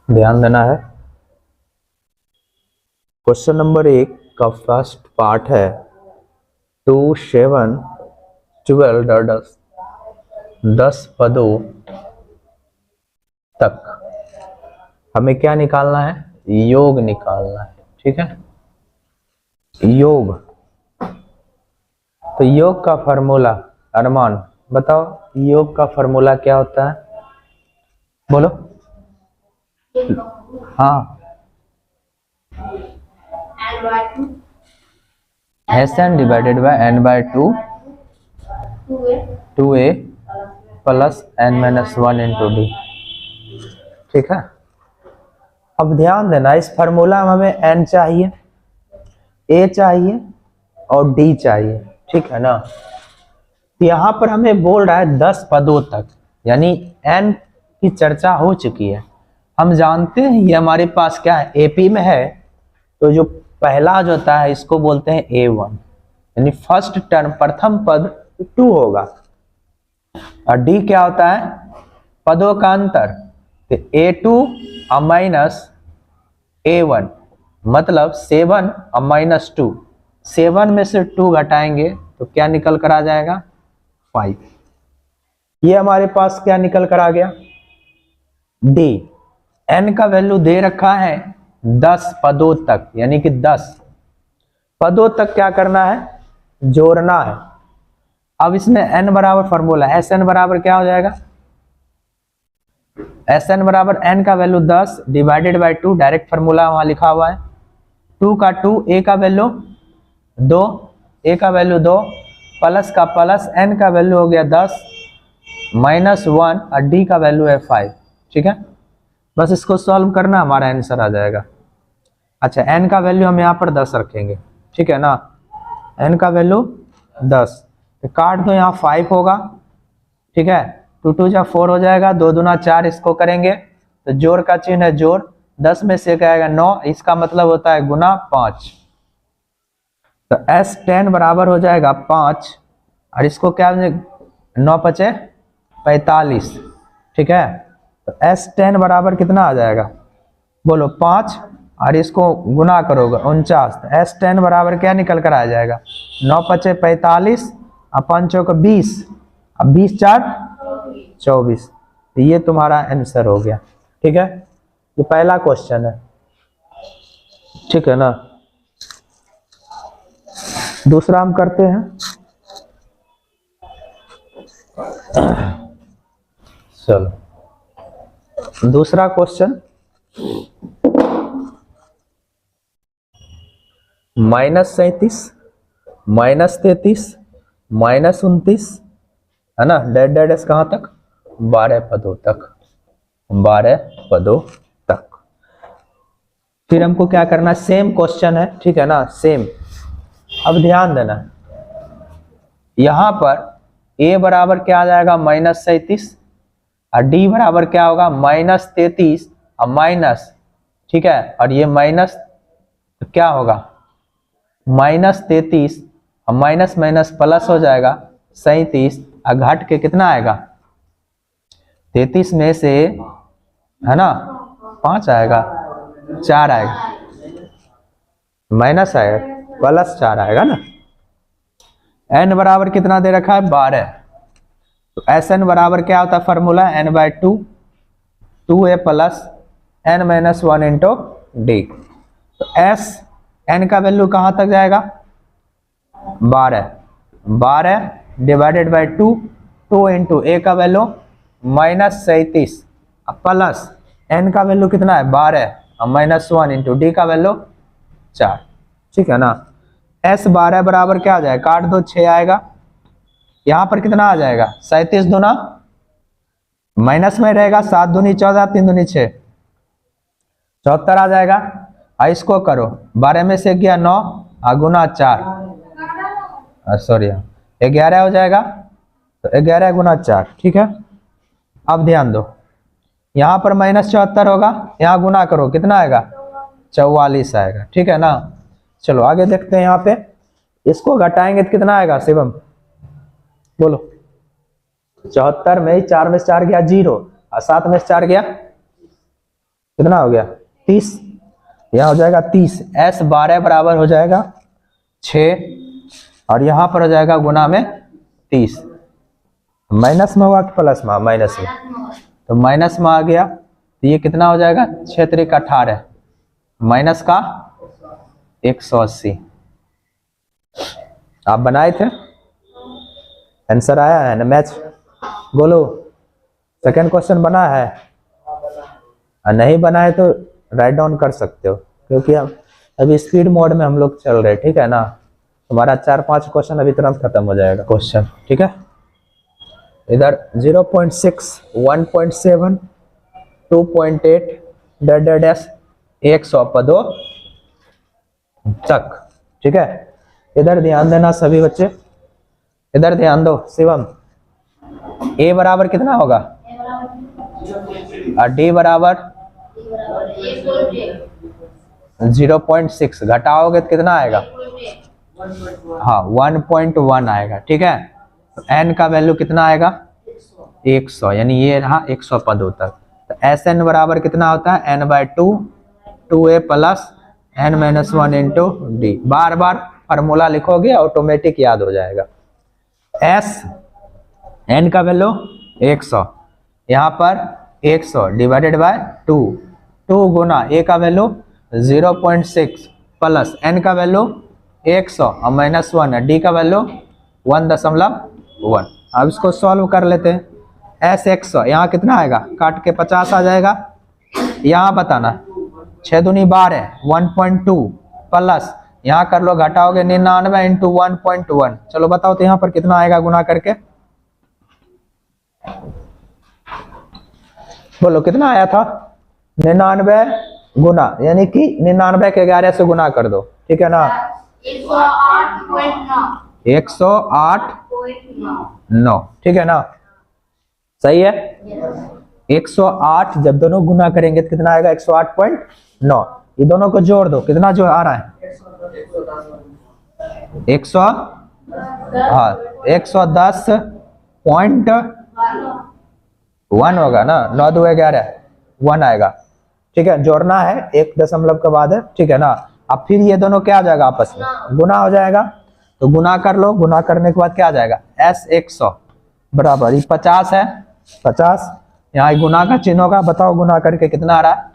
ध्यान देना है। क्वेश्चन नंबर 1 का फर्स्ट पार्ट है 2, 7, 12 10 पदों तक हमें क्या निकालना है? योग निकालना है। ठीक है, योग। तो योग का फॉर्मूला, अरमान बताओ, योग का फॉर्मूला क्या होता है? बोलो। हाँ, Sn divided by n by 2a plus n minus 1 into d. ठीक है, अब ध्यान देना, इस फार्मूला में हमें n चाहिए, a चाहिए और d चाहिए। ठीक है ना? तो यहाँ पर हमें बोल रहा है 10 पदों तक, यानी n की चर्चा हो चुकी है। हम जानते हैं ये हमारे पास क्या है, एपी में है। तो जो पहला जो होता है इसको बोलते हैं A1, यानी फर्स्ट टर्म, प्रथम पद 2 होगा। और D क्या होता है? पदों का अंतर। तो A2 और माइनस A1 मतलब 7 और माइनस 2। 7 में से 2 घटाएंगे तो क्या निकल कर आ जाएगा? 5। ये हमारे पास क्या निकल कर आ गया? D। n का वैल्यू दे रखा है 10 पदों तक, यानी कि 10 पदों तक क्या करना है? जोड़ना है। अब इसमें n बराबर फॉर्मूला, Sn बराबर क्या हो जाएगा? Sn बराबर n का value 10 divided by 2, direct formula वहां लिखा हुआ है। 2 का 2, a का वैल्यू 2, a का वैल्यू 2, प्लस का प्लस, n का वैल्यू हो गया 10 माइनस 1 और d का वैल्यू है 5। ठीक है, बस इसको सॉल्व करना, हमारा आंसर आ जाएगा। अच्छा, n का वैल्यू हम यहाँ पर 10 रखेंगे। ठीक है ना? n का वैल्यू 10, तो काट दो, यहाँ 5 होगा। ठीक है, 2 2 जा 4 हो जाएगा, 2 दूना 4, इसको करेंगे तो जोड़ का चिन्ह है जोड़, 10 में से क्या आएगा? 9, इसका मतलब होता है गुना 5। तो S10 बराबर हो जाएगा 5, और इसको क्या, 9 पचे 45। ठीक है, तो S10 बराबर कितना आ जाएगा? बोलो, 5, और इसको गुना करोगे 49। तो S10 बराबर क्या निकल कर आ जाएगा? 9 पचे 45 और 5 को 20 और 20 4 24। तो ये तुम्हारा आंसर हो गया। ठीक है, ये पहला क्वेश्चन है। ठीक है ना? दूसरा हम करते हैं। चलो, दूसरा क्वेश्चन, -37 -33 -29 है ना? डेड डेड कहां तक? 12 पदों तक, 12 पदों तक। फिर हमको क्या करना है? सेम क्वेश्चन है। ठीक है ना? सेम। अब ध्यान देना, यहां पर a बराबर क्या आ जाएगा? -37, और d बराबर क्या होगा? -33 और माइनस। ठीक है, और ये माइनस तो क्या होगा? -33 और माइनस माइनस प्लस हो जाएगा 37, और घट के कितना आएगा? 33 में से, है ना, 5 आएगा, 4 आएगा, माइनस आएगा, प्लस 4 आएगा ना। n बराबर कितना दे रखा है? 12। तो Sn बराबर क्या होता है फॉर्मूला? n बाय 2, 2a plus n minus 1 into d. तो S n का वैल्यू कहां तक जाएगा? 12 डिवाइडेड बाय 2, 2 इंटू a का वैल्यू -37 प्लस n का वैल्यू कितना है? 12 और माइनस 1 इंटू डी का वैल्यू 4। ठीक है ना? S 12 बराबर क्या आ जाएगा? काट दो, 6 आएगा। यहां पर कितना आ जाएगा? 37 दूना माइनस में रहेगा, 7 दूनी 14, 3 दूनी 6, 74 आ जाएगा। और इसको करो, 12 में से गया 9 और गुना 4, सॉरी 11 हो जाएगा। तो 11 गुना 4। ठीक है, अब ध्यान दो, यहां पर -74 होगा, यहां गुना करो, कितना आएगा? 44 आएगा। ठीक है ना? चलो आगे देखते हैं। यहाँ पे इसको घटाएंगे तो कितना आएगा शिवम? बोलो। 74 में 4 में से 4 गया 0, और 7 में से 4 गया कितना हो गया 30, यहाँ हो जाएगा 30। S 12 बराबर हो जाएगा 6 और यहाँ पर हो जाएगा गुना में 30। माइनस में हुआ कि प्लस में? माइनस में, तो माइनस में आ गया तो ये कितना हो जाएगा 6 3 18 माइनस का 180। आप बनाए थे, आंसर आया है ना मैच? बोलो सेकंड क्वेश्चन बना है? नहीं बनाए तो राइट डाउन कर सकते हो, क्योंकि हम अभी स्पीड मोड में हम लोग चल रहे, ठीक है ना। हमारा 4-5 क्वेश्चन अभी तुरंत खत्म हो जाएगा क्वेश्चन, ठीक है। इधर 0.6 1.7 2.8 डैश 100 पदों तक, ठीक है। इधर ध्यान देना सभी बच्चे, इधर ध्यान दो। शिवम, ए बराबर कितना होगा और डी बराबर 0.6, घटाओगे तो कितना आएगा? हाँ 1.1 आएगा, ठीक है। तो n का वैल्यू कितना आएगा 100, यानी ये रहा 100 पदों तक। तो एस एन बराबर कितना होता है n/2 2a plus n-1 into D. बार बार फार्मूला लिखोगे ऑटोमेटिक याद हो जाएगा। एस n का वैल्यू 100, यहाँ पर 100 डिवाइडेड बाय 2 गुना a का वैल्यू 0.6 प्लस n का वैल्यू 100 और -1 डी का वैल्यू 1.1। अब इसको सॉल्व कर लेते हैं। s 100 यहाँ कितना आएगा, काट के 50 आ जाएगा। यहाँ बताना 6 दूनी 12 1.2 प्लस यहाँ कर लो, घटाओगे 99 इंटू 1.1। चलो बताओ तो यहाँ पर कितना आएगा गुना करके, बोलो कितना आया था? 99 गुना, यानी कि 99 के 11 से गुना कर दो, ठीक है ना। 108.9, ठीक है ना, सही है। 108 जब दोनों गुना करेंगे तो कितना आएगा 108.9। ये दोनों को जोड़ दो, कितना जो आ रहा है 110.1 होगा ना, 9 2 11 1 आएगा, ठीक है। जोड़ना है 1 दशमलव के बाद है, ठीक है ना। अब फिर ये दोनों क्या आ जाएगा, आपस में गुना हो जाएगा। तो गुना कर लो, गुना करने के बाद क्या आ जाएगा S 100 बराबर ये 50 है, 50 यहाँ गुना का चिन्ह होगा। बताओ गुना करके कितना आ रहा है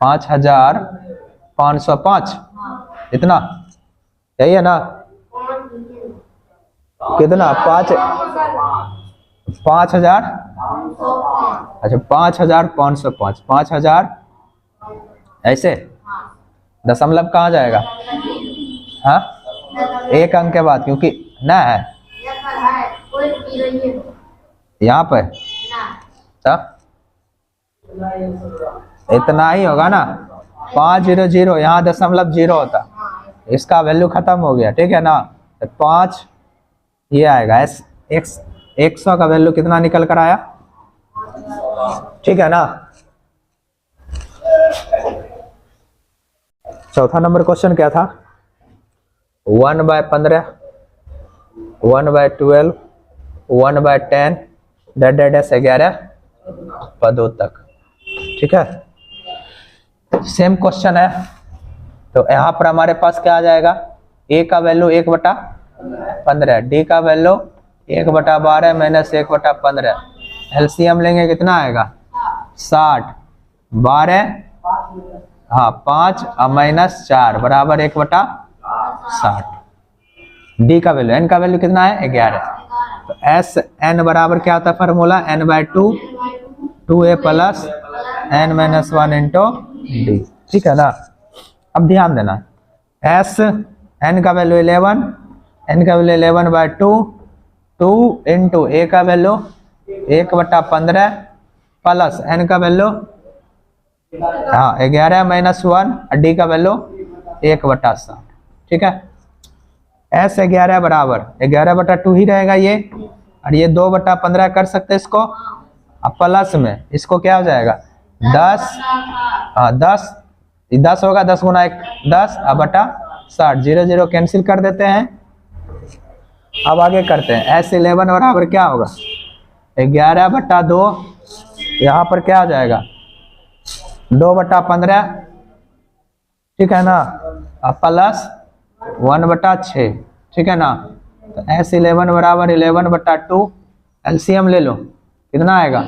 5505, इतना यही है ना। कितना 5000, अच्छा 5505, 5000 ऐसे। दशमलव कहाँ जाएगा, हाँ एक अंक के बाद, क्योंकि ना है यहाँ पर, तब इतना ही होगा ना। 500 यहाँ दशमलव 0 होता, इसका वैल्यू खत्म हो गया, ठीक है ना। 5 ये आएगा S 100 का वैल्यू कितना निकल कर आया, ठीक है ना। चौथा नंबर क्वेश्चन क्या था, 1/15 1/12 1/10 डैश 11 पदों तक, ठीक है। सेम क्वेश्चन है। तो यहाँ पर हमारे पास क्या आ जाएगा, a का वैल्यू 1/15, डी का वैल्यू 1/12 माइनस 1/15। एलसीएम लेंगे कितना आएगा 60, 12 हाँ 5 और -4 बराबर 1/60। डी का वैल्यू, एन का वैल्यू कितना है 11। तो एस एन बराबर क्या होता है formula, n/2 2a plus n-1 into d, ठीक है ना। अब ध्यान देना, एस एन का वैल्यू 11, एन का वैल्यू 11/2 2 इंटू ए का वैल्यू 1/15 प्लस एन का वैल्यू हाँ 11 -1 डी का वैल्यू 1/60, ठीक है। S 11 बराबर 11/2 ही रहेगा ये, और ये 2/15 कर सकते हैं इसको। अब प्लस में इसको क्या हो जाएगा 10, हाँ 10 होगा, 10 गुना 1 10 बटा 60, 0 0 कैंसिल कर देते हैं। अब आगे करते हैं, S 11 बराबर क्या होगा 11/2, यहाँ पर क्या आ जाएगा 2/15, ठीक है ना, प्लस 1/6, ठीक है ना। तो S11 बराबर 11/2, एलसीएम ले लो, कितना आएगा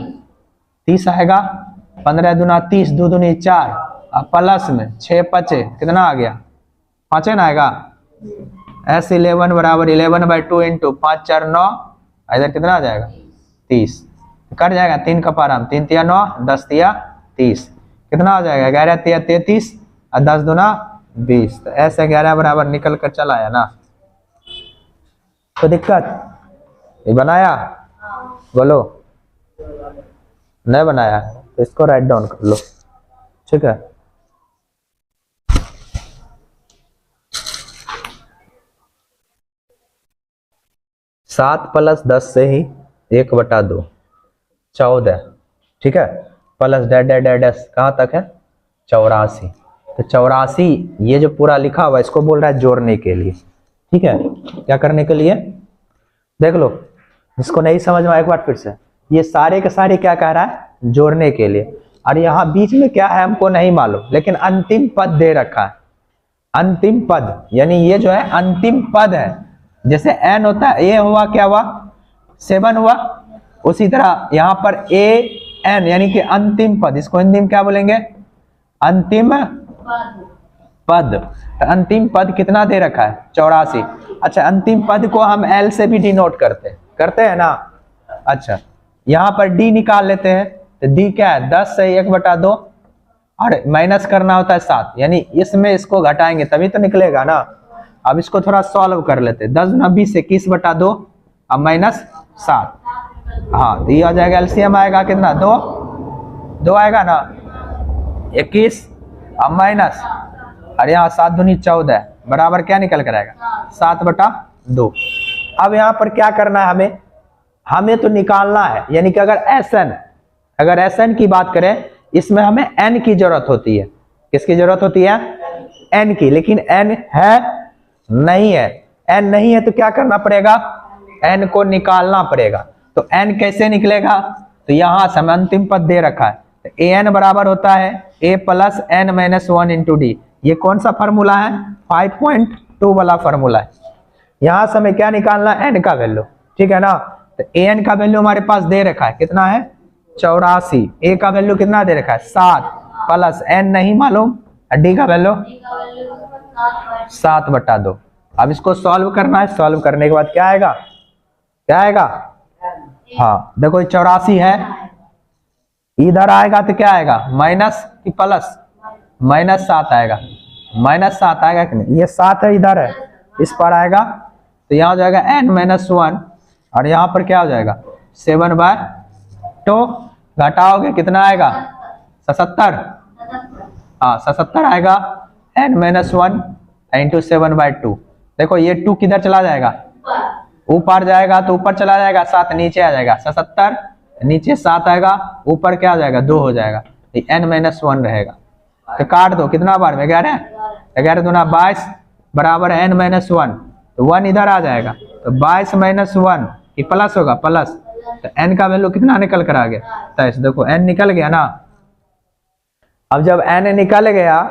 30 आएगा, 15 दूना 30, 2 दूनी 4, अब प्लस में 6 5 कितना आ गया 5 ना आएगा। S11 बराबर 11/2 इंटू 5 4 9, इधर कितना आ जाएगा 30, कट जाएगा 3 का पारा, 3 तिया 9, 10 तिया 30, कितना हो जाएगा 11 तिया 33 और 10 दूना 20। तो S11 बराबर निकल कर चला आया ना। तो दिक्कत ये बनाया, बोलो नहीं बनाया, तो इसको राइट डाउन कर लो, ठीक है। सात प्लस 10 से ही 1/2 14, ठीक है, प्लस डैड डैड डैड कहाँ तक है 84। तो 84 ये जो पूरा लिखा हुआ है इसको बोल रहा है जोड़ने के लिए, ठीक है। क्या करने के लिए देख लो, जिसको नहीं समझ में एक बार फिर से, ये सारे के सारे क्या कह रहा है जोड़ने के लिए, और यहाँ बीच में क्या है हमको नहीं मालूम, लेकिन अंतिम पद दे रखा है। अंतिम पद यानी ये जो है अंतिम पद है, जैसे n होता है, a हुआ क्या हुआ 7 हुआ, उसी तरह यहाँ पर an यानी कि अंतिम पद, इसको हिंदी में क्या बोलेंगे अंतिम पद। तो अंतिम पद कितना दे रखा है 84। अच्छा, अंतिम पद को हम L से भी डिनोट करते हैं ना। अच्छा, यहाँ पर D निकाल लेते हैं, तो D क्या है 10 से 1/2, और माइनस करना होता है 7, यानी इसमें इसको घटाएंगे तभी तो निकलेगा ना। अब इसको थोड़ा सॉल्व कर लेते हैं, 10 गुना 20 21/2 अब माइनस 7, हाँ तो ये आ जाएगा एलसीएम आएगा कितना 2 आएगा ना 21, अब माइनस, और यहाँ 7 दूनी 14 बराबर क्या निकल कर आएगा 7/2। अब यहाँ पर क्या करना है हमें तो निकालना है, यानी कि अगर एस की बात करें, इसमें हमें n की जरूरत होती है। किसकी जरूरत होती है n की, लेकिन n है नहीं है, n नहीं है तो क्या करना पड़ेगा n को निकालना पड़ेगा। तो n कैसे निकलेगा, तो यहाँ से हमें अंतिम पद दे रखा है, तो an बराबर होता है a plus n minus 1 into D. ये कौन सा फॉर्मूला है 5.2 वाला फॉर्मूला है। यहाँ से हमें क्या निकालना है n का वैल्यू, ठीक है ना। तो an का वैल्यू हमारे पास दे रखा है कितना है 84, a का वैल्यू कितना दे रखा है 7 प्लस n नहीं मालूम, d का वैल्यू 7/2। अब इसको सॉल्व करना है, सॉल्व करने के बाद क्या आएगा हाँ देखो 84 है, इधर आएगा तो क्या आएगा माइनस की प्लस, -7 आएगा, -7 आएगा कि नहीं, ये 7 है इधर है, इस पर आएगा तो यहाँ हो जाएगा n-1, और यहाँ पर क्या हो जाएगा 7/2, घटाओगे कितना आएगा 77, हाँ 77 आएगा, n-1 इंटू 7/2। देखो ये 2 किधर चला जाएगा ऊपर जाएगा, तो ऊपर चला जाएगा 7 नीचे आ जाएगा 77, नीचे 7 आएगा, ऊपर क्या आ जाएगा 2 हो जाएगा, n-1 रहेगा। तो काट दो कितना बार में 11 दूना 22 बराबर n-1, तो 1 इधर आ जाएगा, तो 22 - 1 ये प्लस होगा प्लस, तो n का वैल्यू कितना निकल कर आ गया 23। देखो n निकल गया ना। अब जब n निकल गया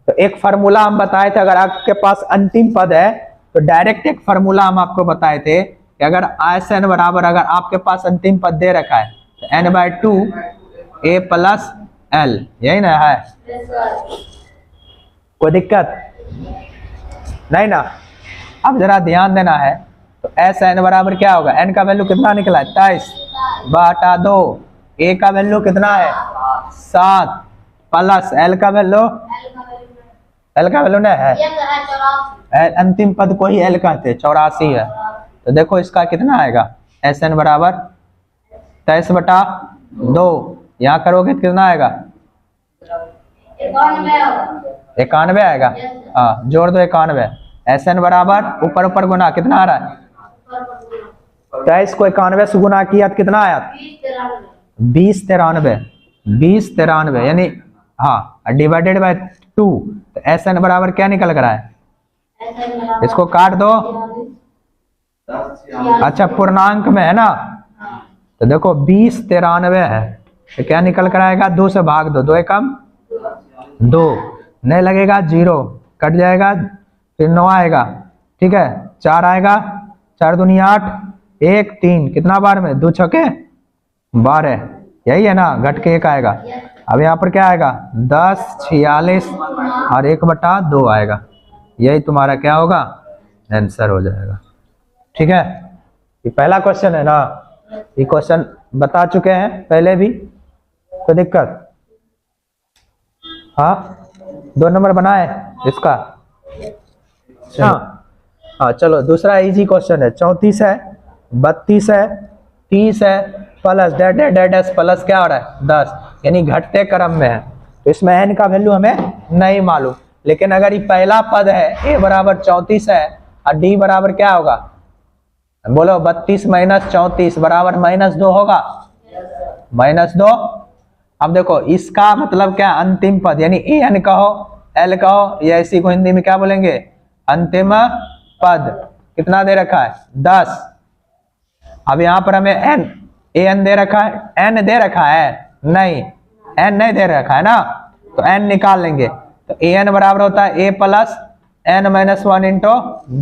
तो एक फार्मूला हम बताए थे, अगर आपके पास अंतिम पद है तो डायरेक्ट एक फार्मूला हम आपको बताए थे कि अगर Sn बराबर, अगर आपके पास अंतिम पद दे रखा है तो n/2 a प्लस l, यही ना है, कोई दिक्कत नहीं ना। अब जरा ध्यान देना है, तो Sn बराबर क्या होगा, n का वैल्यू कितना निकला है 23/2, a का वैल्यू कितना है 7 प्लस l का वैल्यू नहीं है, अंतिम पद को ही l कहते 84 है। तो देखो इसका कितना आएगा Sn बराबर 23/2, यहाँ करोगे तो कितना आएगा 91 आएगा, हाँ जोड़ दो 91। Sn बराबर ऊपर गुना कितना आ रहा है 23 को 91 से गुना किया तो कितना आया 2093 यानी हाँ डिवाइडेड बाय 2। तो Sn बराबर क्या निकल कर आए, इसको काट दो, अच्छा पूर्णांक में है ना, तो देखो 2093 है, तो क्या निकल कर आएगा, 2 से भाग दो, 2 एकम 2, नहीं लगेगा 0, कट जाएगा, फिर 9 आएगा, ठीक है, 4 आएगा, 4 दूनी 8, 1 3, कितना बार में, 2 छके 12, यही है ना, घट के 1 आएगा। अब यहाँ पर क्या आएगा, 10 46 और 1/2 आएगा, यही तुम्हारा क्या होगा, आंसर हो जाएगा। ठीक है, ये पहला क्वेश्चन है ना, ये क्वेश्चन बता चुके हैं पहले भी, कोई दिक्कत, हाँ 2 नंबर बनाए इसका। हाँ चलो दूसरा इजी क्वेश्चन है, 34 है, 32 है, 30 है, प्लस डेड प्लस क्या हो रहा है 10, यानी घटते क्रम में है, तो इसमें n का वैल्यू हमें नहीं मालूम। लेकिन अगर ये पहला पद है a बराबर 34 है और d बराबर क्या होगा, बोलो 32 माइनस 34 बराबर -2 होगा, -2। अब देखो इसका मतलब क्या, अंतिम पद, यानी an कहो l कहो, या इसी को हिंदी में क्या बोलेंगे, अंतिम पद। कितना दे रखा है 10। अब यहाँ पर हमें an दे रखा है, n दे रखा है नहीं, n नहीं दे रखा है ना, तो n निकाल लेंगे, तो an बराबर होता है a plus n minus 1 into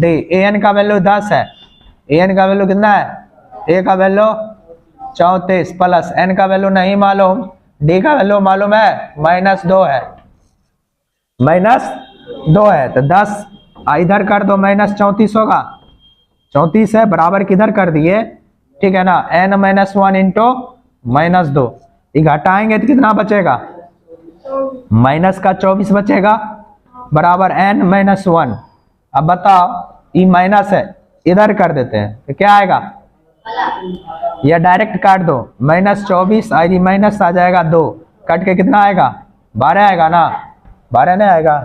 D. an का वैल्यू 10 है, an का वैल्यू कितना है, a का वैल्यू 34 प्लस n का वैल्यू नहीं मालूम, d का वैल्यू मालूम है -2 है, -2 है, तो 10 इधर कर दो, -34 होगा, 34 है बराबर किधर कर दिए, ठीक है ना, n माइनस 1 इंटू -2, ये घटाएंगे तो कितना बचेगा, माइनस का 24 बचेगा बराबर n माइनस 1। अब बताओ ये माइनस है, इधर कर देते हैं तो क्या आएगा, या डायरेक्ट काट दो, -24 और ये माइनस आ जाएगा 2, कट के कितना आएगा 12 आएगा ना, 12 नहीं आएगा,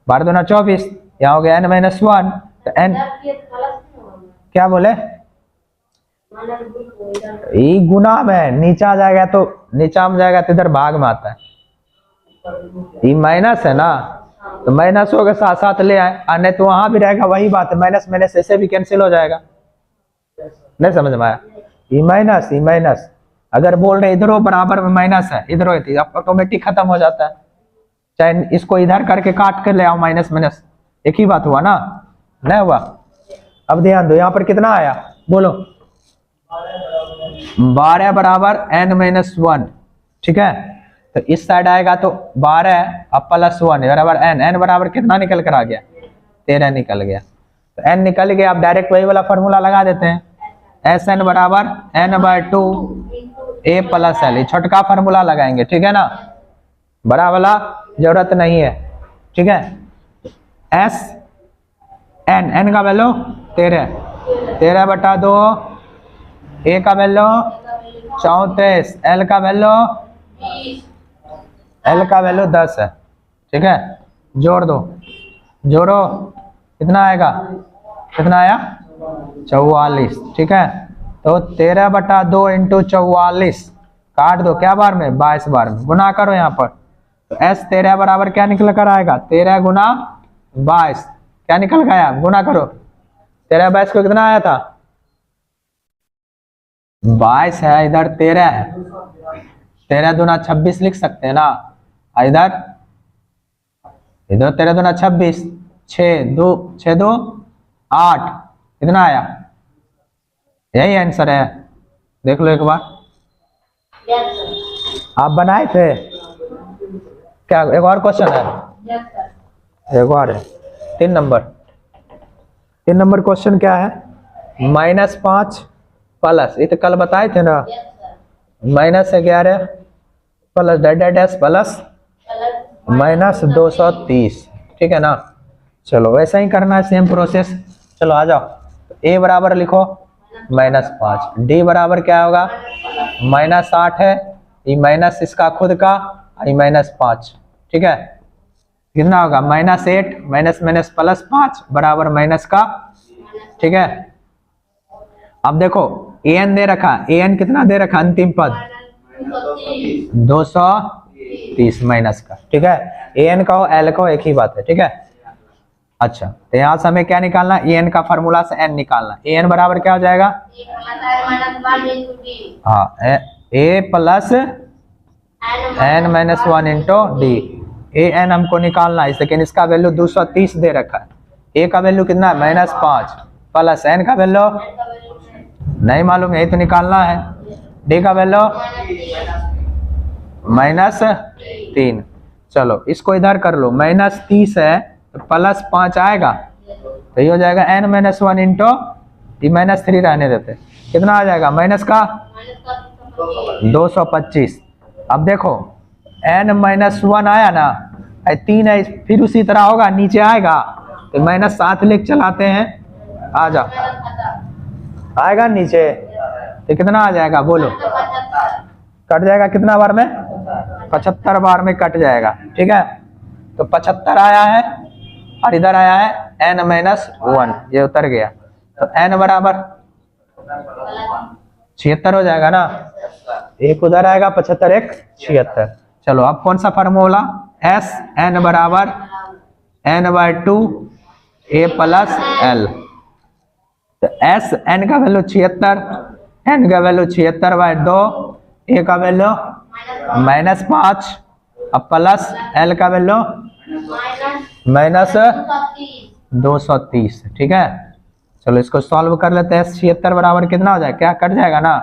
12 दूना 24, यहाँ हो गया n माइनस 1, तो n क्या बोले, ये गुना में नीचा आ जाएगा, तो नीचा में जाएगा तो इधर भाग में आता है, ये माइनस है ना, तो माइनस होगा साथ साथ ले आए, और नहीं तो वहां भी रहेगा वही बात है, माइनस माइनस ऐसे भी कैंसिल हो जाएगा, नहीं समझ में आया, ये माइनस अगर बोल रहे इधर बराबर में माइनस है, इधर ऑटोमेटिक खत्म हो जाता है, चाहे इसको इधर करके काट कर ले आओ, माइनस माइनस एक ही बात हुआ ना, नहीं हुआ। अब ध्यान दो यहाँ पर कितना आया, बोलो 12 बराबर n माइनस 1, ठीक है, तो इस साइड आएगा तो 12 अब प्लस 1 बराबर n बराबर कितना निकल कर आ गया, 13 निकल गया, तो n निकल गया। आप डायरेक्ट वही वाला फॉर्मूला लगा देते हैं, Sn बराबर n/2 a प्लस l, छोटका फॉर्मूला लगाएंगे, ठीक है ना, बड़ा वाला जरूरत नहीं है, ठीक है। n का वैल्यू 13/2, a का वैल्यू 34, l का वैल्यू 10 है, ठीक है, जोड़ दो, जोड़ो कितना आएगा, कितना आया 44, ठीक है, तो 13/2 इंटू 44, काट दो क्या बार में 22 बार में, गुना करो यहाँ पर, तो s 13 बराबर क्या निकल कर आएगा, 13 गुना 22, क्या निकल गया, गुना करो, 13 22 को कितना आया था 22 है, इधर 13 है, 13 दूना 26 लिख सकते हैं ना, इधर 13 दूना 26, 6 2 8, कितना आया, यही आंसर है, देख लो एक बार, आप बनाए थे क्या, एक और क्वेश्चन है, एक और है 3 नंबर क्वेश्चन क्या है, -5 प्लस, ये तो कल बताए थे ना, -11 प्लस डैश प्लस -230, ठीक है ना। चलो वैसा ही करना है, सेम प्रोसेस, चलो आ जाओ, तो a बराबर लिखो -5, d बराबर क्या होगा -8 है, ये माइनस इसका खुद का, ये -5, ठीक है, कितना होगा -8 माइनस प्लस 5 बराबर माइनस का, ठीक है। अब देखो an दे रखा, an कितना दे रखा, अंतिम पद 230 माइनस का, ठीक है, an का हो l का हो एक ही बात है, ठीक है। अच्छा, तो यहाँ से हमें क्या निकालना, ए एन का फॉर्मूला से एन निकालना। ए एन बराबर क्या हो जाएगा, हाँ, A plus N minus one into D. A N हमको निकालना है, लेकिन इसका वैल्यू 230 दे रखा है। ए का वैल्यू कितना है, -5, प्लस एन का वैल्यू नहीं मालूम, यही तो निकालना है। डी का वैल्यू -3। चलो इसको इधर कर लो, -30 है तो +5 आएगा, तो ये हो जाएगा n-1 इंटू -3 रहने देते, कितना आ जाएगा, माइनस का 225। अब देखो n-1 आया ना, 3 है, फिर उसी तरह होगा, नीचे आएगा तो -7 लेके चलाते हैं, आ जा आएगा नीचे, तो कितना आ जाएगा बोलो, कट जाएगा कितना बार में, 75 बार में कट जाएगा। ठीक है, तो 75 आया है और इधर आया है n-1, ये उतर गया, तो n बराबर 76 हो जाएगा ना, एक उधर आएगा, 75 एक 76। चलो अब कौन सा फार्मूला, एस एन बराबर n/2 a प्लस एल। तो एस एन का वैल्यू 76, एन का वैल्यू 76/2, ए का वैल्यू -5 अब प्लस एल का वैल्यू -230। ठीक है, चलो इसको सॉल्व कर लेते हैं। 76 बराबर कितना हो जाएगा, क्या कट जाएगा ना,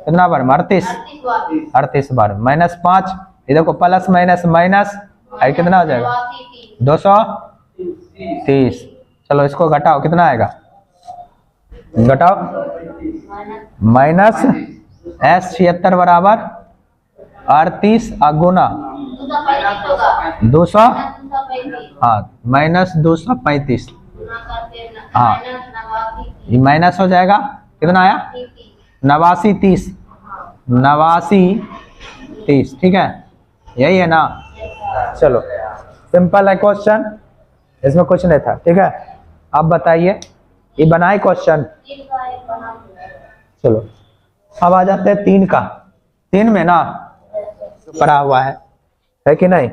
कितना बार, 38 बार, -5, इधर को प्लस माइनस माइनस, कितना हो जाएगा 230। चलो इसको घटाओ, कितना आएगा, घटाओ, -S76 बराबर 38 गुना 200, हाँ -235, हाँ ये माइनस हो जाएगा, कितना आया 89 30। ठीक है, यही है ना। चलो सिंपल है क्वेश्चन, इसमें कुछ नहीं था। ठीक है, अब बताइए, ये बनाए क्वेश्चन। चलो अब आ जाते हैं 3 का। 3 में ना पढ़ा हुआ है कि नहीं,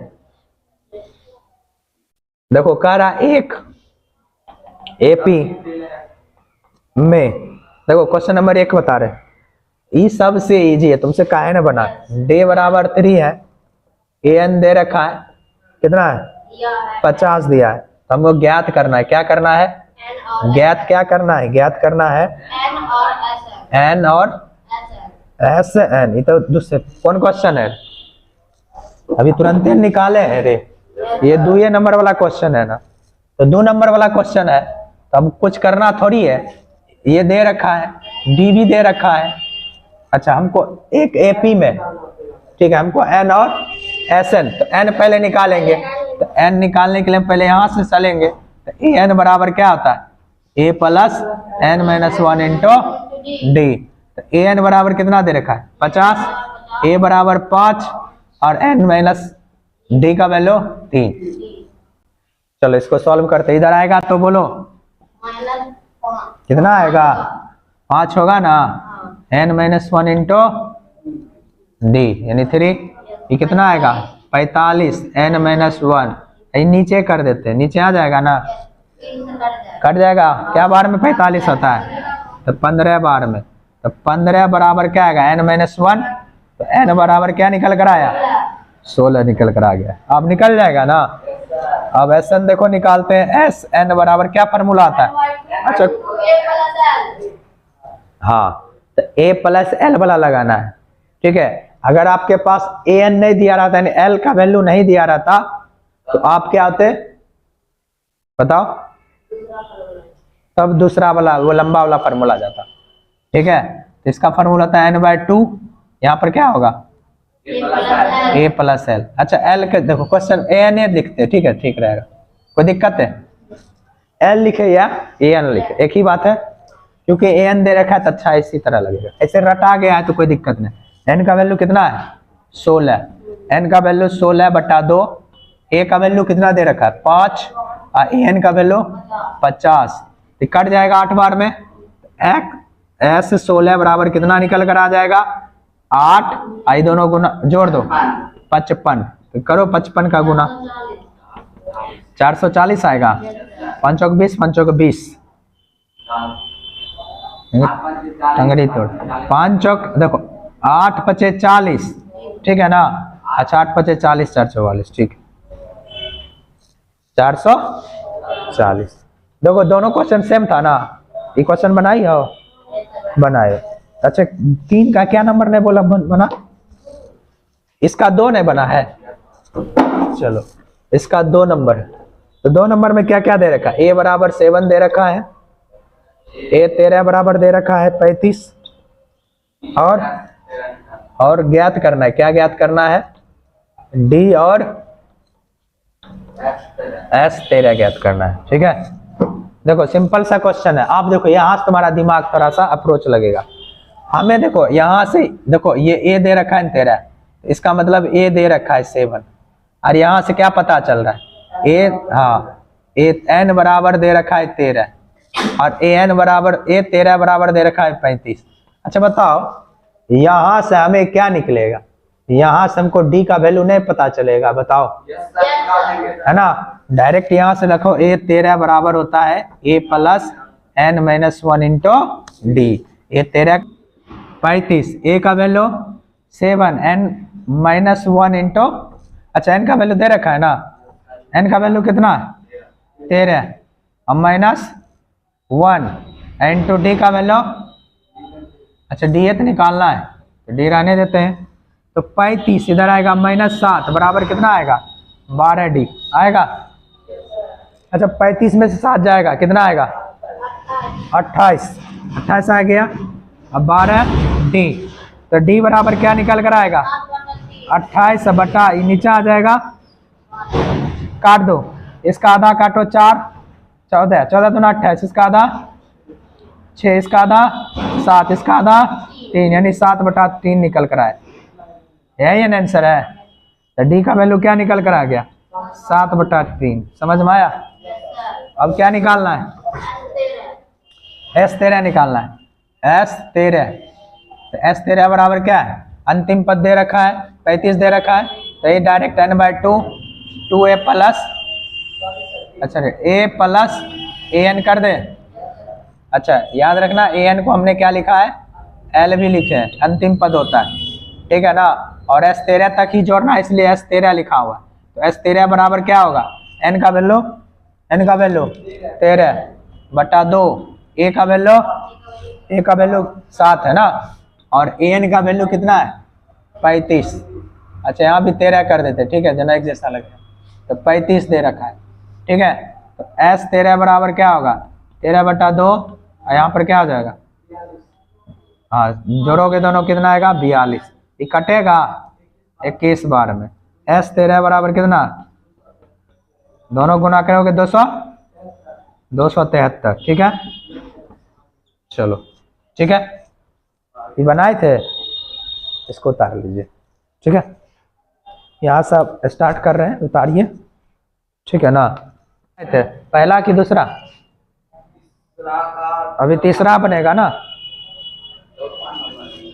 देखो कह रहा एक एपी में, देखो क्वेश्चन नंबर 1 बता रहे, ये सबसे इजी है, तुमसे काहे ना बना, डे बराबर 3 है, ए एन दे रखा है, कितना है 50 दिया है, तो हमको ज्ञात करना है, क्या करना है, ज्ञात क्या करना है, ज्ञात करना है एन और एस एन। ये तो दूसरे कौन क्वेश्चन है, अभी तुरंत निकाले हैं रे, ये 2 नंबर वाला क्वेश्चन है ना, तो 2 नंबर वाला क्वेश्चन है, तो अब कुछ करना थोड़ी है, ये दे रखा है, डी भी दे रखा है। अच्छा हमको एक एपी में, ठीक है, हमको एन और एस एन, तो एन पहले निकालेंगे, तो एन निकालने के लिए पहले यहाँ से चलेंगे, तो ए एन बराबर क्या होता है, A plus n-1 into d. तो ए एन बराबर कितना दे रखा है 50, ए बराबर 5 और n-डी का वैल्यू 3। चलो इसको सॉल्व करते, इधर आएगा तो बोलो कितना आएगा, 5 होगा ना, n-1 इंटू डी यानी 3, ये कितना आएगा 45, n-1, नीचे कर देते हैं, नीचे आ जाएगा ना, कट जाएगा, क्या बार में 45 होता है, तो 15 बार में, तो 15 बराबर क्या आएगा n-1, तो n बराबर क्या निकल कर आया 16 निकल कर आ गया, अब निकल जाएगा ना। अब एस एन देखो निकालते हैं, एस एन बराबर क्या फॉर्मूला आता है, अच्छा हाँ, तो ए प्लस एल वाला लगाना है। ठीक है, अगर आपके पास ए एन नहीं दिया रहता, यानी एल का वैल्यू नहीं दिया रहता, तो आप क्या होते बताओ, तब दूसरा वाला वो लंबा वाला फॉर्मूला जाता। ठीक है, तो इसका फॉर्मूला था n/2, यहाँ पर क्या होगा ए प्लस एल। अच्छा एल के देखो क्वेश्चन ए एन ए लिखते, ठीक है, ठीक रहेगा, कोई दिक्कत है, एल लिखे या ए एन लिखे एक ही बात है, क्योंकि ए एन दे रखा है तो अच्छा इसी तरह लगेगा, ऐसे रटा गया है तो कोई दिक्कत नहीं। एन का वैल्यू कितना है 16, एन का वैल्यू 16/2, ए का वैल्यू कितना दे रखा है 5 और ए एन का वैल्यू 50, तो कट जाएगा 8 बार में, एस 16 बराबर कितना निकल कर आ जाएगा 8, आई दोनों गुना जोड़ दो 55, तो करो 55 का गुना 440 आएगा, 5 चौक 20, 5 चौक 20, अंग्रेजी तोड़ 5 चौक देखो 8 पचे 40, ठीक है ना। अच्छा 8 पचे 40, 444, ठीक है 440। देखो दोनों क्वेश्चन सेम था ना, ये क्वेश्चन बनाई हो, बनाए। अच्छा 3 का क्या नंबर ने बोला बना, इसका 2 नहीं बना है, चलो इसका 2 नंबर है। तो 2 नंबर में क्या क्या दे रखा है, a बराबर 7 दे रखा है, a 13 बराबर दे रखा है 35, और ज्ञात करना है, क्या ज्ञात करना है, d और s 13 ज्ञात करना है, ठीक है। देखो सिंपल सा क्वेश्चन है, आप देखो यहाँ से तुम्हारा दिमाग थोड़ा सा अप्रोच लगेगा। हमें देखो यहाँ से देखो ये a दे रखा है 13, इसका मतलब a दे रखा है 7, और यहाँ से क्या पता चल रहा है, a हाँ a n बराबर दे रखा है 13, और a n बराबर a 13 बराबर दे रखा है 35। अच्छा बताओ यहाँ से हमें क्या निकलेगा, यहाँ से हमको d का वैल्यू नहीं पता चलेगा, बताओ है ना। डायरेक्ट यहाँ से रखो a 13 बराबर होता है a plus n minus 1 into D, a 13 35, a का वैल्यू 7, n माइनस 1 इंटू, अच्छा n का वैल्यू दे रखा है ना, n का वैल्यू कितना है 13, अब माइनस 1 इंटू डी का वैल्यू, अच्छा डी तो निकालना है तो डी रहने देते हैं, तो 35 इधर आएगा -7 बराबर कितना आएगा 12 डी आएगा। अच्छा 35 में से 7 जाएगा कितना आएगा 28 आ गया। अब 12 डी, तो डी बराबर क्या निकल कर आएगा 28 बटा नीचे आ जाएगा, काट दो, इसका आधा काटो 4, 14 14 दूना 28, इसका आधा 6, इसका आधा 7, इसका आधा 3, यानी 7 बटा 3 निकल कर आए, यही आंसर है। तो डी का वैल्यू क्या निकल कर आ गया 7 बटा 3, समझ में आया। अब क्या निकालना है S13 निकालना है, S13, तो S13 बराबर क्या है, अंतिम पद दे रखा है 35 दे रखा है, तो ये डायरेक्ट n/2 2a प्लस, अच्छा a प्लस an कर दे। अच्छा याद रखना an को हमने क्या लिखा है l भी लिखे हैं, अंतिम पद होता है, ठीक है ना। और S13 तक ही जोड़ना, इसलिए S13 लिखा हुआ है। तो S13 बराबर क्या होगा, n का वैल्यू 13 बटा 2, a का वैल्यू 7 है ना, और an का वैल्यू कितना है 35। अच्छा यहाँ भी 13 कर देते, ठीक है, जना एक जैसा लगे, तो 35 दे रखा है, ठीक है। तो S13 बराबर क्या होगा 13 बटा 2, और यहाँ पर क्या हो जाएगा, हाँ जोड़ोगे दोनों कितना आएगा 42, ये कटेगा 21 बार में। S13 बराबर कितना, दोनों गुना करोगे 273, ठीक है। चलो ठीक है, ये बनाए थे, इसको उतार लीजिए, ठीक है। यहाँ से आप स्टार्ट कर रहे हैं, उतारिए, ठीक है ना। थे पहला कि दूसरा, अभी तीसरा बनेगा ना।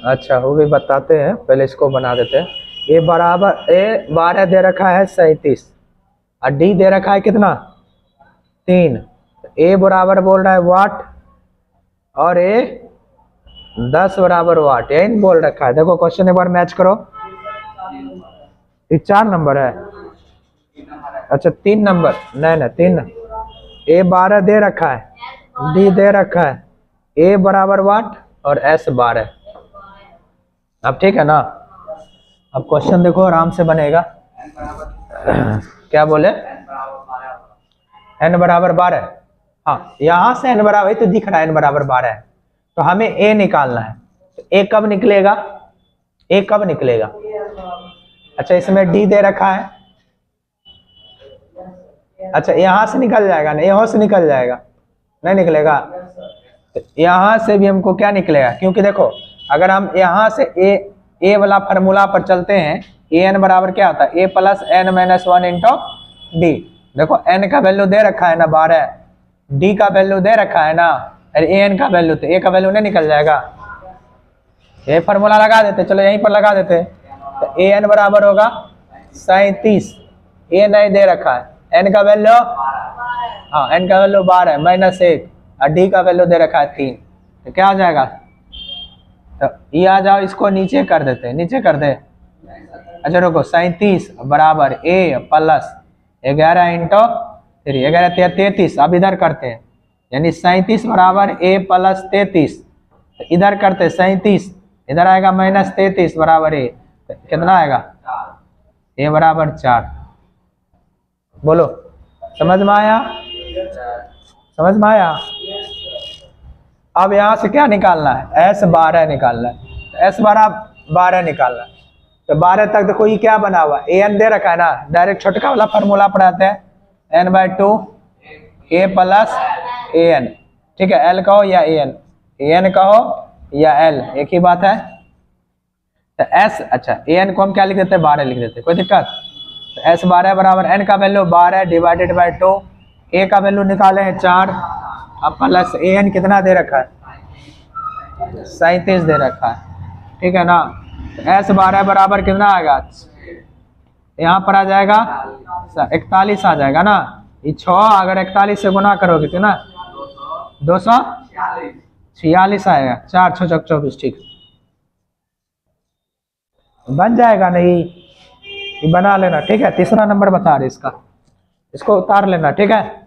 अच्छा वो भी बताते हैं, पहले इसको बना देते हैं। ए बराबर ए 12 दे रखा है 37, और डी दे रखा है कितना 3, ए बराबर बोल रहा है वाट, और ए 10 बराबर वाट, यही बोल रखा है। देखो क्वेश्चन एक बार मैच करो, ये 4 नंबर है, अच्छा 3 नंबर, नहीं 3, ए 12 दे रखा है, डी दे रखा है, ए बराबर वाट और एस 12। अब ठीक है ना, अब क्वेश्चन देखो आराम से बनेगा। क्या बोले n बराबर 12, हाँ यहाँ से n बराबर तो दिख रहा है n बराबर 12 है, तो हमें a निकालना है। तो a कब निकलेगा, a कब निकलेगा, अच्छा इसमें d दे रखा है, अच्छा यहाँ से निकल जाएगा ना, यहाँ से निकल जाएगा, नहीं निकलेगा। तो यहाँ से भी हमको क्या निकलेगा, क्योंकि देखो अगर हम यहाँ से ए वाला फार्मूला पर चलते हैं, ए एन बराबर क्या होता है, A plus N minus 1 into D. देखो एन का वैल्यू दे रखा है ना 12, डी का वैल्यू दे रखा है ना, अरे ए एन का वैल्यू, तो ए का वैल्यू नहीं निकल जाएगा। ये फार्मूला लगा देते, चलो यहीं पर लगा देते। तो ए एन बराबर होगा 37, ए नहीं दे रखा है, एन का वैल्यू हाँ n का वैल्यू 12 -1 और d का वैल्यू दे रखा है 3, तो क्या आ जाएगा? तो ये आ जाओ, इसको नीचे कर देते हैं, नीचे कर दे। अच्छा रुको, 37 बराबर a प्लस 11 इंटू 3, 11 33। अब इधर करते हैं, यानी 37 बराबर a प्लस 33, तो इधर करते 37, इधर आएगा -33 बराबर a, तो कितना आएगा? a बराबर 4। बोलो समझ में आया? समझ में आया? अब यहाँ से क्या निकालना है? S12 निकालना है। S12 निकालना है, तो 12 तक देखो ये क्या बना हुआ है? an दे रखा है ना, डायरेक्ट छोटका वाला फार्मूला पढ़ाते हैं, n/2 a प्लस an। ठीक है, l कहो या an कहो या l, एक ही बात है। तो s, अच्छा an को हम क्या लिख देते हैं? 12 लिख देते हैं, कोई दिक्कत? तो S12 बराबर n का वैल्यू 12 डिवाइडेड बाई 2, a का वैल्यू निकाले हैं 4, अब प्लस an कितना दे रखा है? 37 दे रखा है। ठीक है ना, तो S12 बराबर कितना आएगा? यहाँ पर आ जाएगा 41 आ जाएगा ना, ये 6 अगर 41 से गुना करोगे तो ना 246 आएगा, 4 6 24। ठीक बन जाएगा नहीं? ये बना लेना। ठीक है, तीसरा नंबर बता रहे इसका, इसको उतार लेना। ठीक है,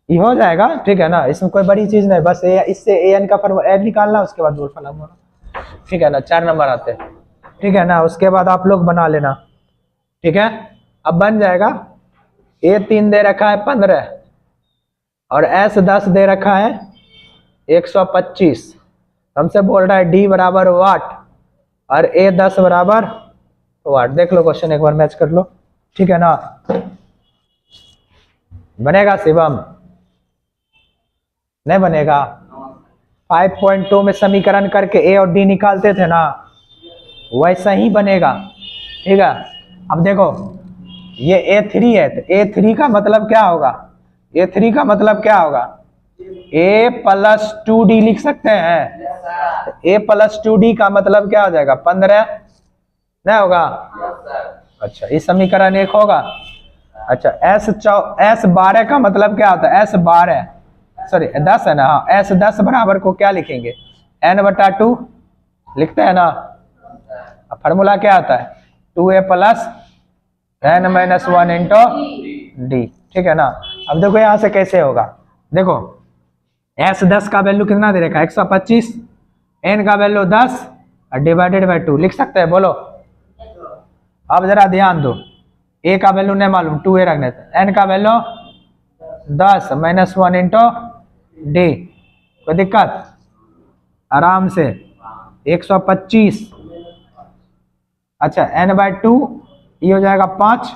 ये हो जाएगा। ठीक है ना, इसमें कोई बड़ी चीज नहीं, बस इससे an का फॉर्मूला निकालना, उसके बाद बोल फॉर्मूला। ठीक है ना, 4 नंबर आते हैं। ठीक है ना, उसके बाद आप लोग बना लेना। ठीक है, अब बन जाएगा। a3 दे रखा है 15 और S10 दे रखा है 125। हमसे बोल रहा है d बराबर वाट और a10 बराबर वाट। देख लो क्वेश्चन एक बार, मैच कर लो। ठीक है ना, बनेगा शिवम? नहीं बनेगा? 5.2 में समीकरण करके a और d निकालते थे ना, वैसा ही बनेगा। ठीक है, अब देखो ये a3 है, तो a3 का मतलब क्या होगा? a3 का मतलब क्या होगा? a प्लस 2d लिख सकते हैं। a प्लस 2d का मतलब क्या हो जाएगा? 15 नहीं होगा? अच्छा, इस समीकरण 1 होगा। अच्छा, S12 का मतलब क्या होता है? S12 सॉरी 10 है ना, हाँ S10 बराबर को क्या लिखेंगे? n/2 लिखते हैं ना। फॉर्मूला क्या आता है? 2a plus n-1 into d। ठीक है ना, अब देखो यहाँ से कैसे होगा। देखो S10 का वैल्यू कितना दे रखा है? 125, n का वैल्यू 10 और डिवाइडेड बाई 2 लिख सकते हैं। बोलो अब जरा ध्यान दो, a का वैल्यू नहीं मालूम, 2a रख देते, n का वैल्यू 10 -1 इंटू d। कोई दिक्कत? आराम से 125। अच्छा n/2 ये हो जाएगा 5,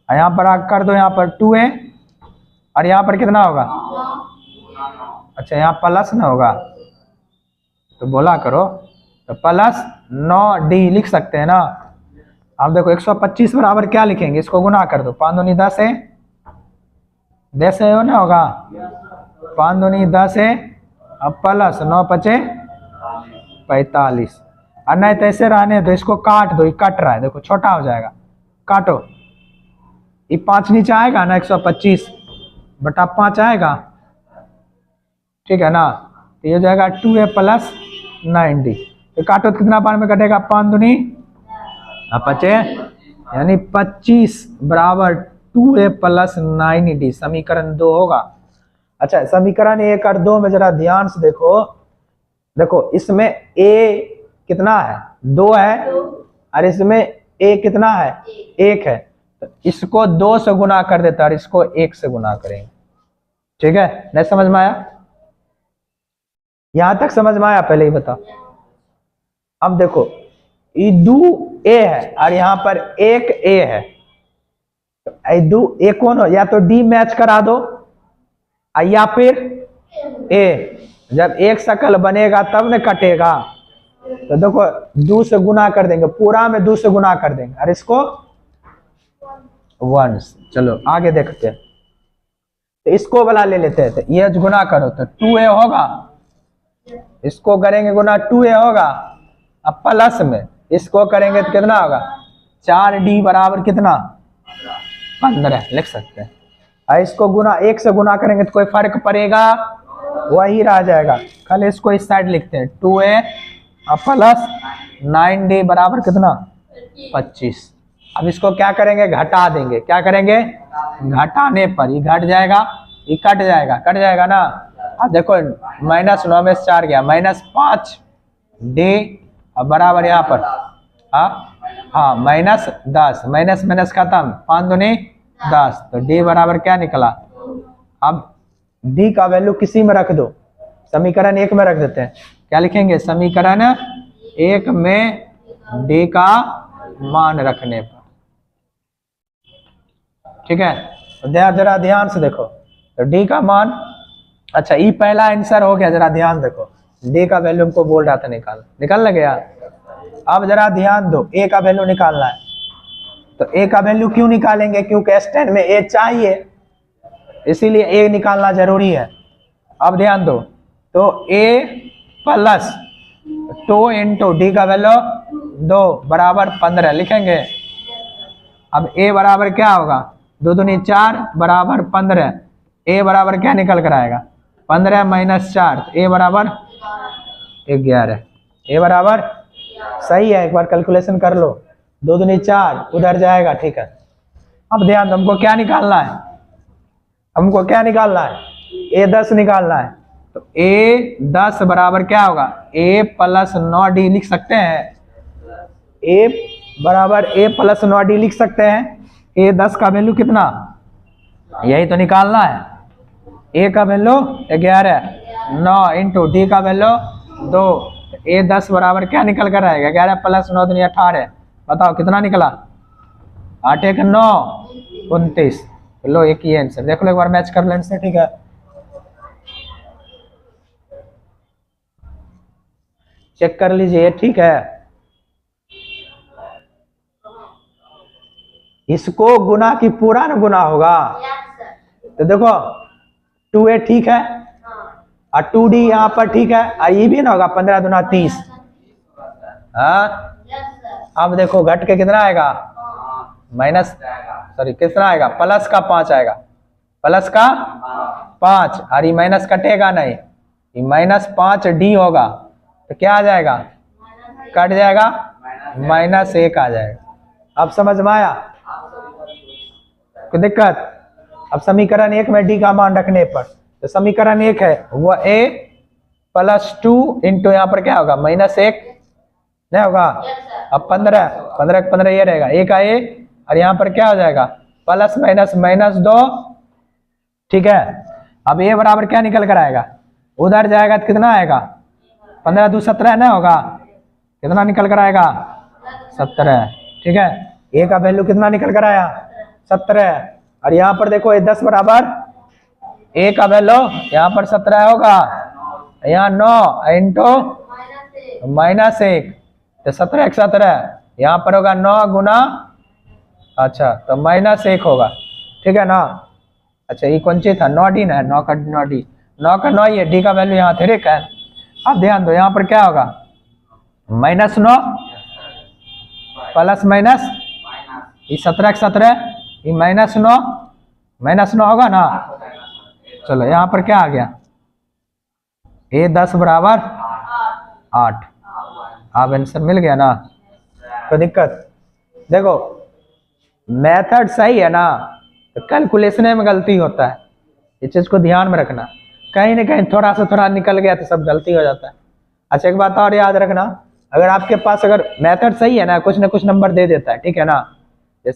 यहाँ पर आग कर दो, यहाँ पर 2a और यहाँ पर कितना होगा? अच्छा यहाँ प्लस ना होगा तो बोला करो, तो प्लस 9d लिख सकते हैं ना। अब देखो 125 बराबर क्या लिखेंगे? इसको गुना कर दो, 5 दूनी 10 है, 10 है ना होगा, 5 दूनी 10 है, अब प्लस 9 5 45। और नहीं तो ऐसे रहने दो, इसको काट दो, ये कट रहा है, देखो छोटा हो जाएगा, काटो। ये 5 नीचे आएगा ना, 125 बटा 5 आएगा। ठीक है ना, तो ये हो जाएगा 2a प्लस 9d। तो काटो तो कितना बार में कटेगा? 5 दूनी 5 यानी 25 बराबर 2a प्लस 9d, समीकरण 2 होगा। अच्छा, समीकरण 1 और 2 में जरा ध्यान से देखो। देखो इसमें a कितना है? 2 है, और इसमें a कितना है? 1 है, तो इसको 2 से गुना कर देता और इसको 1 से गुना करेंगे। ठीक है, नहीं समझ में आया? यहां तक समझ में आया? पहले ही बताओ। अब देखो ये 2a है और यहाँ पर 1a है, तो 2a कौन हो? या तो d मैच करा दो या फिर a। जब एक शकल बनेगा तब न कटेगा, तो देखो 2 से गुना कर देंगे, पूरा में 2 से गुना कर देंगे और इसको 1। चलो आगे देखते हैं, तो इसको वाला ले लेते हैं, तो ये गुना करो तो 2a होगा, इसको करेंगे गुना 2a होगा, अब प्लस में इसको करेंगे तो कितना होगा? 4d बराबर कितना? 15 लिख सकते हैं। और इसको गुना 1 से गुना करेंगे तो कोई फर्क पड़ेगा, वही रह जाएगा। कल इसको इस साइड लिखते हैं 2a प्लस 9d बराबर कितना 25। अब इसको क्या करेंगे, घटा देंगे। क्या करेंगे, घटाने पर ये घट जाएगा, ये कट जाएगा ना। अब देखो -9 में 4 गया, -5d बराबर यहाँ पर हाँ -10, माइनस खत्म, 5 दूनी 10, तो d बराबर क्या निकला। अब d का वैल्यू किसी में रख दो, समीकरण 1 में रख देते हैं। क्या लिखेंगे, समीकरण 1 में d का मान रखने पर, ठीक है। तो जरा ध्यान से देखो, तो d का मान, अच्छा ये पहला आंसर हो गया। जरा ध्यान देखो, d का वैल्यू हमको बोल रहा था निकाल गया। अब जरा ध्यान दो, a का वैल्यू निकालना है। तो a का वैल्यू क्यों निकालेंगे, क्योंकि S10 में a चाहिए, इसीलिए a निकालना जरूरी है। अब ध्यान दो, तो a प्लस 2 इंटू डी का वैल्यू 2 बराबर 15 लिखेंगे। अब a बराबर क्या होगा, 2 दूनी 4 बराबर 15। a बराबर क्या निकल कर आएगा, 15 माइनस 4, a बराबर 11। a बराबर सही है, एक बार कैलकुलेशन कर लो, 2 दूनी 4 उधर जाएगा, ठीक है। अब ध्यान दो, हमको क्या निकालना है, a 10 निकालना है। तो a 10 बराबर क्या होगा, a प्लस 9d लिख सकते हैं। a बराबर a प्लस 9d लिख सकते हैं। a 10 का वैल्यू कितना, यही तो निकालना है। a का वैल्यू 11, 9 इंटू डी का वैल्यू 2, a 10 बराबर क्या निकल कर आएगा, 11 प्लस 9 दूनी 18। बताओ कितना निकला, 8 1 9 29। लो एक ही आंसर, देख लो एक बार मैच कर लो आंसर, ठीक है। चेक कर लीजिए, ठीक है। इसको गुना की पूरा न गुना होगा, तो देखो 2a ठीक है और 2d यहाँ पर ठीक है, और ये भी ना होगा, 15 दूना 30। हाँ अब देखो घट के कितना आएगा, कितना आएगा, प्लस का 5 आएगा, प्लस का 5, और ये माइनस कटेगा नहीं, ये -5d होगा, तो क्या आ जाएगा, कट जाएगा, -1 आ जाएगा। अब समझ में आया कोई दिक्कत। अब समीकरण 1 में d का मान रखने पर, तो समीकरण 1 है वह a प्लस 2 इंटू यहाँ पर क्या होगा, -1 नहीं होगा। अब 15 ये रहेगा, a का a, और यहाँ पर क्या हो जाएगा, प्लस माइनस 2, ठीक है। अब a बराबर क्या निकल कर आएगा, उधर जाएगा तो कितना आएगा, 15 2 17 ना होगा, कितना निकल कर आएगा, 17, ठीक है। a का वैल्यू कितना निकल कर आया, 17। और यहाँ पर देखो ये 10 बराबर a का वैल्यू यहाँ पर 17 होगा, यहाँ 9 इंटू -1, तो 17 1 17, यहाँ पर होगा 9 गुना, अच्छा तो -1 होगा, ठीक है ना। अच्छा ये कौन सी था, 9d ना, 9 का 9 ये d का वैल्यू यहाँ थे है। अब ध्यान दो, यहाँ पर क्या होगा, -9 प्लस माइनस, ये 17 17, ये -9 होगा ना। चलो यहाँ पर क्या आ गया, a 10 बराबर 8। अब आंसर मिल गया ना, कोई दिक्कत। देखो मेथड सही है ना, तो कैलकुलेशन में गलती होता है, इस चीज को ध्यान में रखना। कहीं ना कहीं थोड़ा सा थोड़ा निकल गया तो सब गलती हो जाता है। अच्छा एक बात और याद रखना, अगर आपके पास अगर मेथड सही है ना, कुछ ना कुछ नंबर दे देता है, ठीक है ना।